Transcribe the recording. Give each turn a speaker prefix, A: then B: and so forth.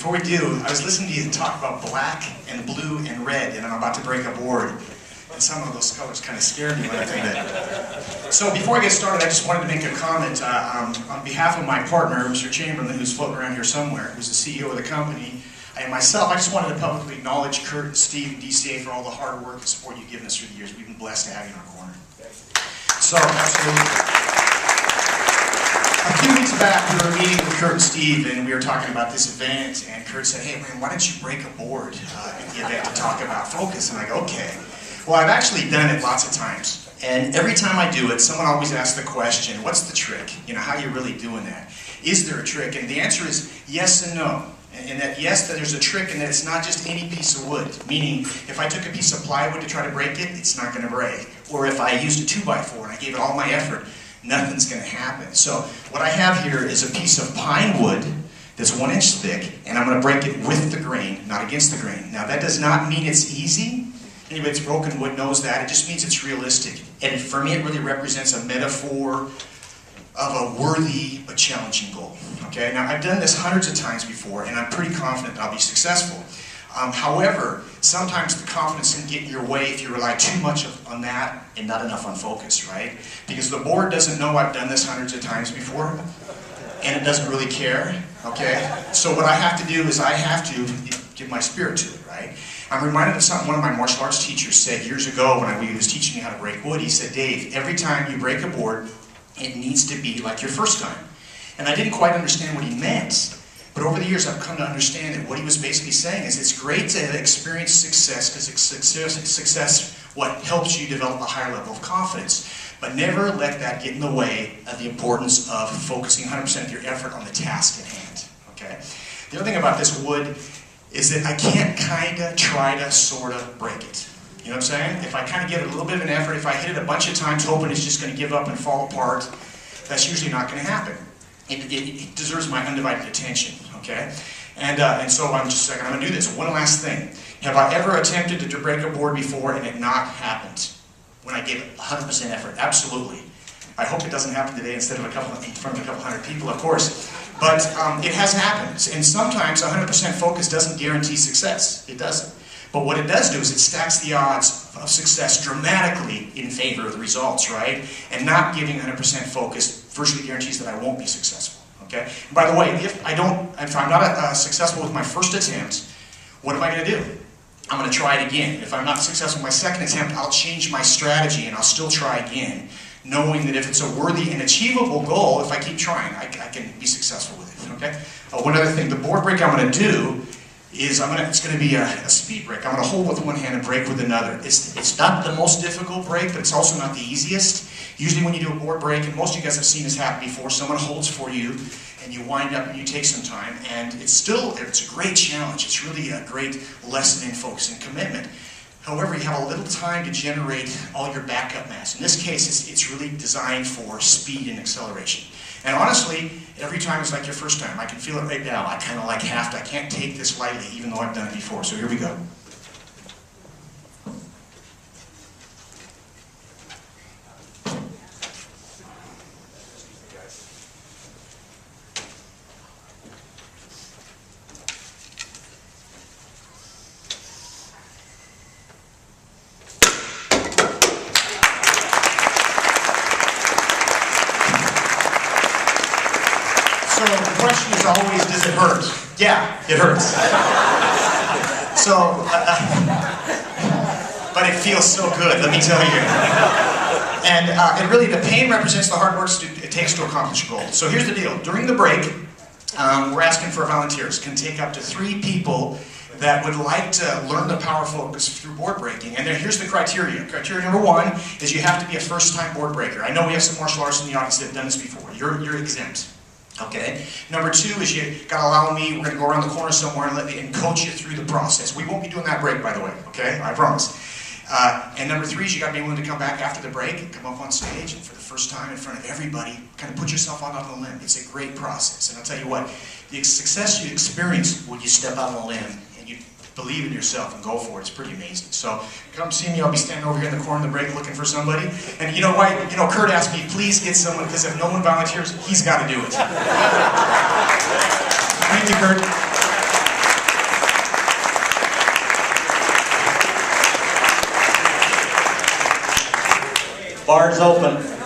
A: before we do, I was listening to you talk about black and blue and red, and I'm about to break a board. And some of those colors kind of scared me when I did that. So before I get started, I just wanted to make a comment on behalf of my partner, Mr. Chamberlain, who's floating around here somewhere, who's the CEO of the company, and myself. I just wanted to publicly acknowledge Kurt and Steve and DCA for all the hard work and support you've given us through the years. We've been blessed to have you in our corner. So, absolutely. A few weeks back, we were meeting with Kurt and Steve, and we were talking about this event, and Kurt said, "Hey, man, why don't you break a board at the event to talk about focus?" And I go, "Okay." Well, I've actually done it lots of times, and every time I do it, someone always asks the question, what's the trick? You know, how are you really doing that? Is there a trick? And the answer is yes and no. And that yes, that there's a trick, and that it's not just any piece of wood. Meaning, if I took a piece of plywood to try to break it, it's not going to break. Or if I used a 2x4 and I gave it all my effort, nothing's going to happen. So what I have here is a piece of pine wood that's 1 inch thick, and I'm going to break it with the grain, not against the grain. Now that does not mean it's easy. Anybody that's broken wood knows that. It just means it's realistic. And for me, it really represents a metaphor of a worthy but challenging goal. Okay? Now I've done this hundreds of times before, and I'm pretty confident I'll be successful. However, sometimes the confidence can get in your way if you rely too much on that and not enough on focus, right? Because the board doesn't know I've done this hundreds of times before, and it doesn't really care, okay? So what I have to do is I have to give my spirit to it, right? I'm reminded of something one of my martial arts teachers said years ago when he was teaching me how to break wood. He said, "Dave, every time you break a board, it needs to be like your first time." And I didn't quite understand what he meant. But over the years, I've come to understand that what he was basically saying is it's great to experience success, because success what helps you develop a higher level of confidence. But never let that get in the way of the importance of focusing 100% of your effort on the task at hand. Okay? The other thing about this wood is that I can't kind of, try to, sort of break it. You know what I'm saying? If I kind of give it a little bit of an effort, if I hit it a bunch of times hoping it's just going to give up and fall apart, that's usually not going to happen. It deserves my undivided attention, okay? And so I'm just like, I'm going to do this. One last thing. Have I ever attempted to break a board before and it not happened when I gave it 100% effort? Absolutely. I hope it doesn't happen today instead of in front of a couple hundred people, of course. But it has happened. And sometimes 100% focus doesn't guarantee success. It doesn't. But what it does do is it stacks the odds of success dramatically in favor of the results, right? And not giving 100% focus virtually guarantees that I won't be successful, okay? And by the way, if I'm not successful with my first attempt, what am I going to do? I'm going to try it again. If I'm not successful with my second attempt, I'll change my strategy and I'll still try again, knowing that if it's a worthy and achievable goal, if I keep trying, I can be successful with it, okay? One other thing, the board break I'm going to do is it's going to be a speed break. I'm going to hold with one hand and break with another. It's not the most difficult break, but it's also not the easiest. Usually when you do a board break, and most of you guys have seen this happen before, someone holds for you, and you wind up and you take some time, and it's a great challenge. It's really a great lesson in focus and commitment. However, you have a little time to generate all your backup mass. In this case, it's really designed for speed and acceleration. And honestly, every time it's like your first time. I can feel it right now. I kind of like I can't take this lightly, even though I've done it before. So here we go. So the question is always, does it hurt? Yeah, it hurts. So, but it feels so good, let me tell you. And really, the pain represents the hard work it takes to accomplish a goal. So here's the deal. During the break, we're asking for volunteers. Can take up to 3 people that would like to learn the power of focus through board breaking. And then here's the criteria. Criteria number 1 is you have to be a first-time board breaker. I know we have some martial artists in the audience that have done this before. You're exempt. Okay. Number 2 is you gotta allow me, we're gonna go around the corner somewhere and coach you through the process. We won't be doing that break, by the way, okay? I promise. And number 3 is you gotta be willing to come back after the break and come up on stage and for the first time in front of everybody, kind of put yourself out on a limb. It's a great process. And I'll tell you what, the success you experience when you step out on a limb and you believe in yourself and go for it, it's pretty amazing. So come see me, I'll be standing over here in the corner of the break looking for somebody. And you know why? You know, Kurt asked me, please get someone, because if no one volunteers, he's got to do it. Thank you, Kurt.
B: Bar's open.